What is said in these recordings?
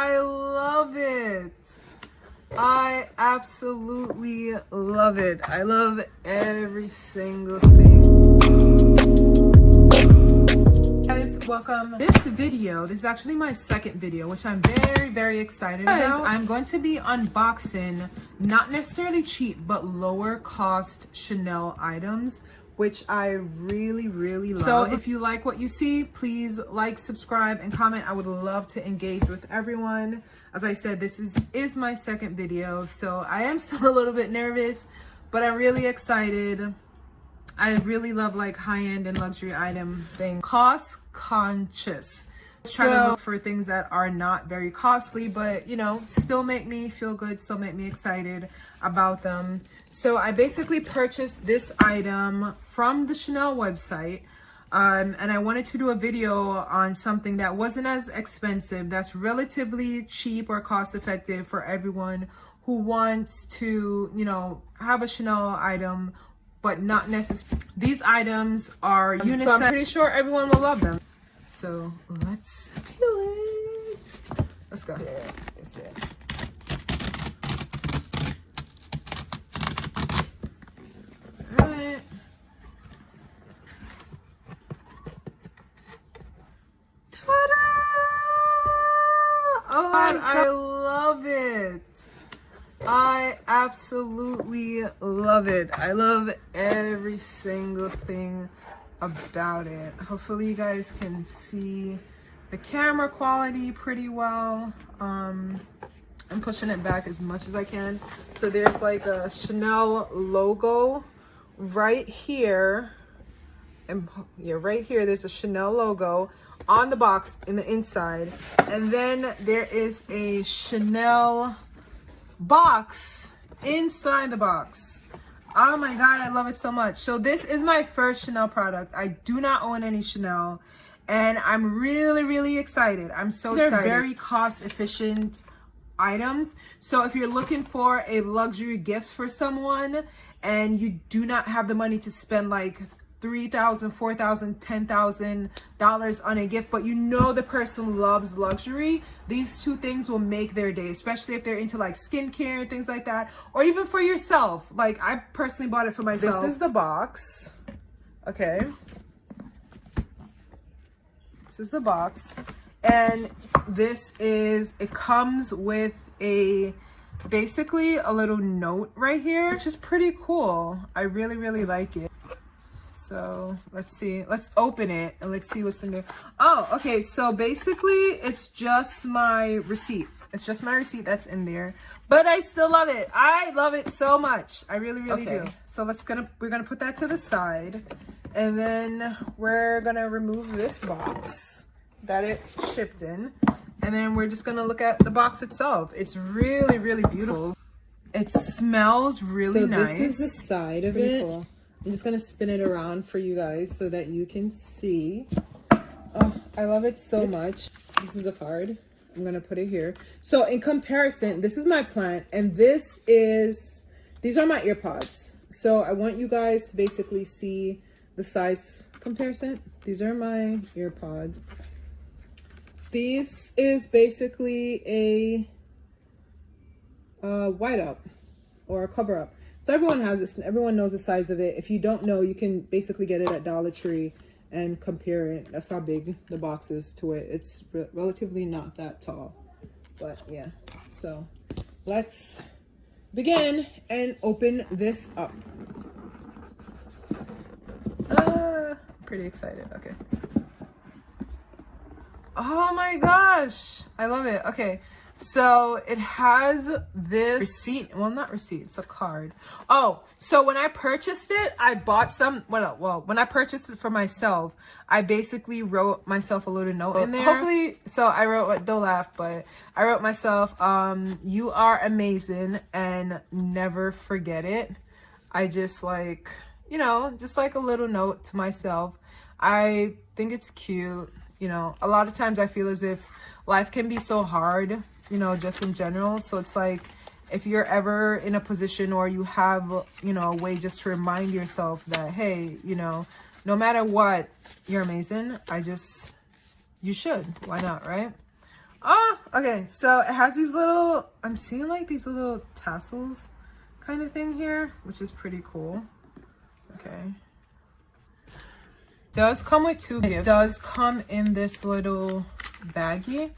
I love it. I absolutely love it. I love every single thing. Guys, welcome. This video, this is actually my second video, which I'm very excited about. I'm going to be unboxing not necessarily cheap but lower cost Chanel items, which I really love. So if you like what you see, please like, subscribe, and comment. I would love to engage with everyone. As I said, this is my second video, so I am still a little bit nervous, but I'm really excited. I really love like high-end and luxury item thing. Cost conscious. Trying to look for things that are not very costly, but you know, still make me feel good, still make me excited about them. So I basically purchased this item from the Chanel website. And I wanted to do a video on something that wasn't as expensive, that's relatively cheap or cost effective for everyone who wants to, you know, have a Chanel item, but not necessarily. These items are unisex, so I'm pretty sure everyone will love them. So let's peel it. Let's go. Yeah, that's it. All right. Oh, I love it. I absolutely love it. I love every single thing about it. Hopefully you guys can see the camera quality pretty well. I'm pushing it back as much as I can. So there's like a Chanel logo right here. And yeah, right here there's a Chanel logo on the box in the inside, and then there is a Chanel box inside the box. Oh my god, I love it so much. So this is my first Chanel product. I do not own any Chanel, and I'm really excited. I'm so excited. They're very cost efficient items, so if you're looking for a luxury gift for someone and you do not have the money to spend like $3,000, $4,000, $10,000 on a gift, but you know the person loves luxury, these two things will make their day, especially if they're into like skincare and things like that, or even for yourself. Like I personally bought it for myself. This is the box. Okay, this is the box, and it comes with basically a little note right here, which is pretty cool. I really like it. So let's see, let's open it and let's see what's in there. Oh, okay, so basically it's just my receipt. It's just my receipt that's in there, but I still love it. I love it so much. I really do. So we're gonna put that to the side, and then we're gonna remove this box that it shipped in, and then we're just gonna look at the box itself. It's really beautiful. It smells really nice. So this is the side of it. Cool. I'm just gonna spin it around for you guys so that you can see. Oh, I love it so much. This is a card. I'm gonna put it here. So in comparison, this is my plant, and these are my earpods. So I want you guys to basically see the size comparison. These are my earpods. This is basically a white up or a cover up. So everyone has this, and everyone knows the size of it. If you don't know, you can basically get it at Dollar Tree and compare it. That's how big the box is to it. It's relatively not that tall, but yeah. So let's begin and open this up. Pretty excited. Okay. Oh my gosh, I love it. Okay. So it has this receipt. Well, not receipt, it's a card. Oh, so when I purchased it, I bought some, well, when I purchased it for myself, I basically wrote myself a little note in there. Hopefully, so I wrote, don't laugh, but I wrote myself, you are amazing and never forget it. I just like, you know, just like a little note to myself. I think it's cute. You know, a lot of times I feel as if life can be so hard, you know, just in general. So it's like, if you're ever in a position or you have, you know, a way just to remind yourself that, hey, you know, no matter what, you're amazing. You should. Why not, right? Oh, okay. So it has these little, I'm seeing like these little tassels kind of thing here, which is pretty cool. Okay. Does come with two gifts. It does come in this little baggie.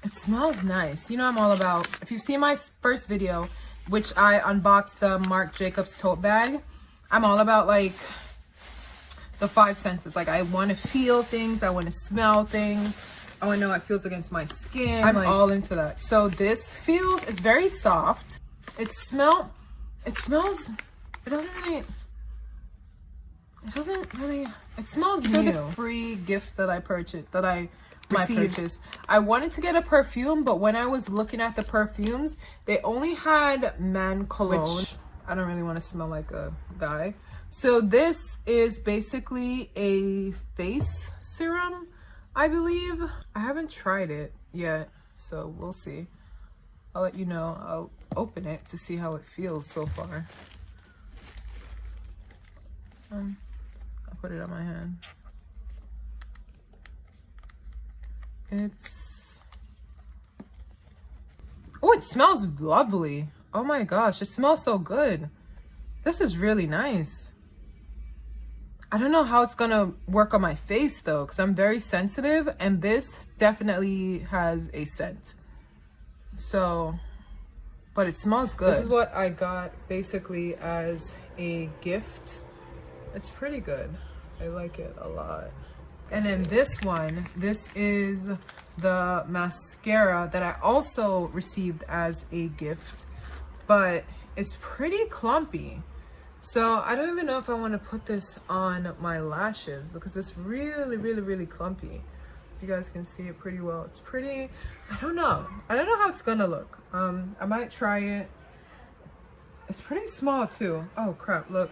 It smells nice. You know I'm all about, if you've seen my first video, which I unboxed the Marc Jacobs tote bag, I'm all about like the 5 senses. Like I want to feel things, I want to smell things, I want to know how it feels against my skin. I'm like, all into that. So this feels, it's very soft. It smells, it smells new. So the free gifts that I purchased, that I received, I wanted to get a perfume, but when I was looking at the perfumes, they only had man cologne, which I don't really want to smell like a guy. So this is basically a face serum, I believe. I haven't tried it yet, so we'll see. I'll let you know. I'll open it to see how it feels so far. I'll put it on my hand. Oh, it smells lovely. Oh my gosh, it smells so good. This is really nice. I don't know how it's gonna work on my face though, because I'm very sensitive, and this definitely has a scent. So, but it smells good. This is what I got basically as a gift. It's pretty good. I like it a lot. And then this one, this is the mascara that I also received as a gift, but it's pretty clumpy. So I don't even know if I want to put this on my lashes because it's really, really, really clumpy. You guys can see it pretty well. It's pretty, I don't know how it's gonna look. I might try it. It's pretty small too. Oh crap, look.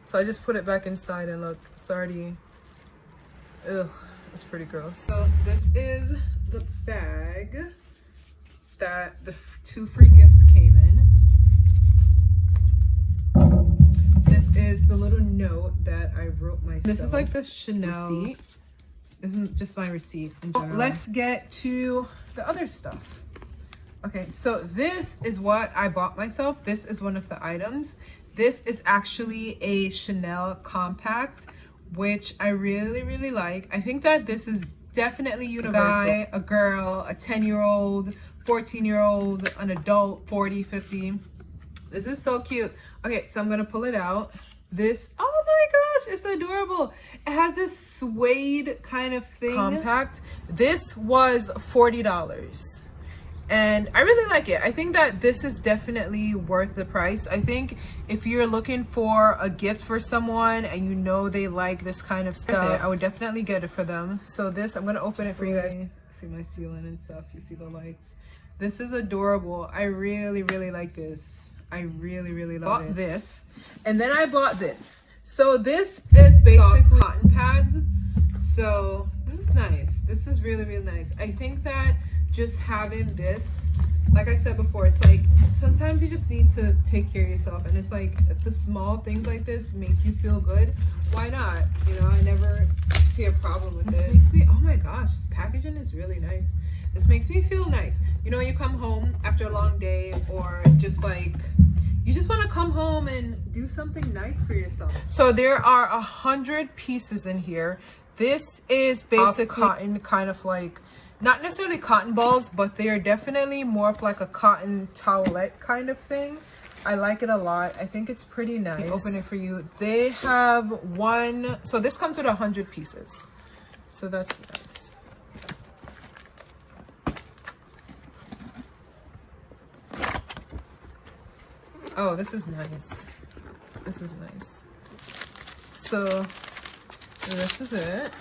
So I just put it back inside and look, it's already, ugh, it's pretty gross. So this is the bag that the 2 free gifts came in. This is the little note that I wrote myself. This is like the Chanel receipt. This isn't just my receipt in general. Let's get to the other stuff. Okay, so this is what I bought myself. This is one of the items. This is actually a Chanel compact, which I really, really like. I think that this is definitely universal. A guy, a girl, a 10-year-old, 14-year-old, an adult, 40, 50. This is so cute. Okay, so I'm gonna pull it out. This, oh my gosh, it's adorable. It has this suede kind of thing. Compact. This was $40. And I really like it. I think that this is definitely worth the price. I think if you're looking for a gift for someone and you know they like this kind of stuff, I would definitely get it for them. So this, I'm going to open it for you guys. See my ceiling and stuff. You see the lights. This is adorable. I really, really like this. I really, really love it. This. And then I bought this. So this is basically cotton pads. So this is nice. This is really, really nice. I think that just having this, like I said before, it's like sometimes you just need to take care of yourself, and it's like if the small things like this make you feel good, why not? You know, I never see a problem with it. This makes me, oh my gosh, this packaging is really nice. This makes me feel nice. You know, you come home after a long day, or just like you just want to come home and do something nice for yourself. So there are 100 pieces in here. This is basic cotton, kind of like, not necessarily cotton balls, but they are definitely more of like a cotton towelette kind of thing. I like it a lot. I think it's pretty nice. Open it for you. They have one, so this comes with 100 pieces. So that's nice. Oh, this is nice. This is nice. So this is it.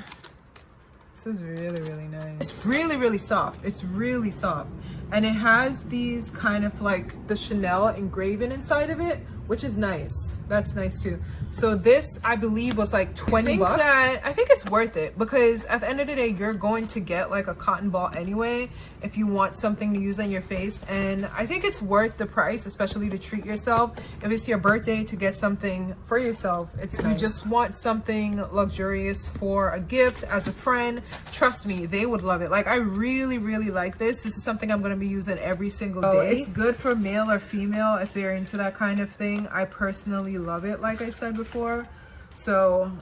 This is really, really nice. It's really, really soft. It's really soft. and it has these kind of like the Chanel engraven inside of it, which is nice. That's nice too. So this, I believe, was like 20 bucks. I think it's worth it, because at the end of the day, you're going to get like a cotton ball anyway if you want something to use on your face, and I think it's worth the price, especially to treat yourself. If it's your birthday, to get something for yourself, it's nice. You just want something luxurious for a gift as a friend, trust me, they would love it. Like, I really like this. This is something I'm going to be using every single day. It's good for male or female if they're into that kind of thing. I personally love it, like I said before. So,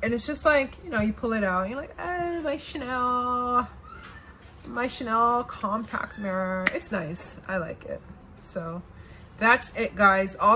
and it's just like, you know, you pull it out, you're like, oh, my Chanel compact mirror. It's nice. I like it. So that's it, guys. All